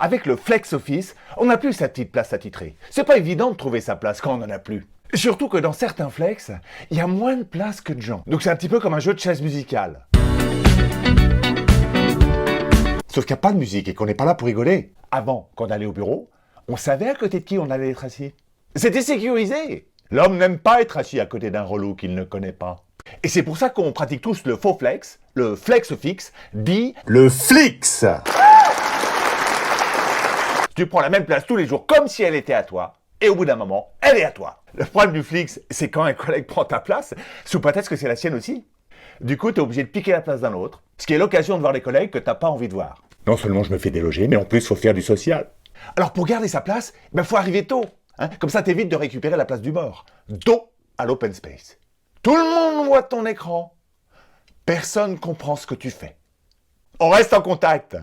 Avec le flex office, on n'a plus sa petite place attitrée. C'est pas évident de trouver sa place quand on n'en a plus. Surtout que dans certains flex, il y a moins de place que de gens. Donc c'est un petit peu comme un jeu de chaise musicale. Sauf qu'il n'y a pas de musique et qu'on n'est pas là pour rigoler. Avant, quand on allait au bureau, on savait à côté de qui on allait être assis. C'était sécurisé. L'homme n'aime pas être assis à côté d'un relou qu'il ne connaît pas. Et c'est pour ça qu'on pratique tous le faux flex, le flex fixe, dit le flix. Tu prends la même place tous les jours comme si elle était à toi, et au bout d'un moment, elle est à toi. Le problème du flix, c'est quand un collègue prend ta place, sous prétexte que c'est la sienne aussi. Du coup, t'es obligé de piquer la place d'un autre, ce qui est l'occasion de voir des collègues que t'as pas envie de voir. Non seulement je me fais déloger, mais en plus, faut faire du social. Alors pour garder sa place, faut arriver tôt. Comme ça, t'évites de récupérer la place du mort. Dos à l'open space. Tout le monde voit ton écran. Personne comprend ce que tu fais. On reste en contact.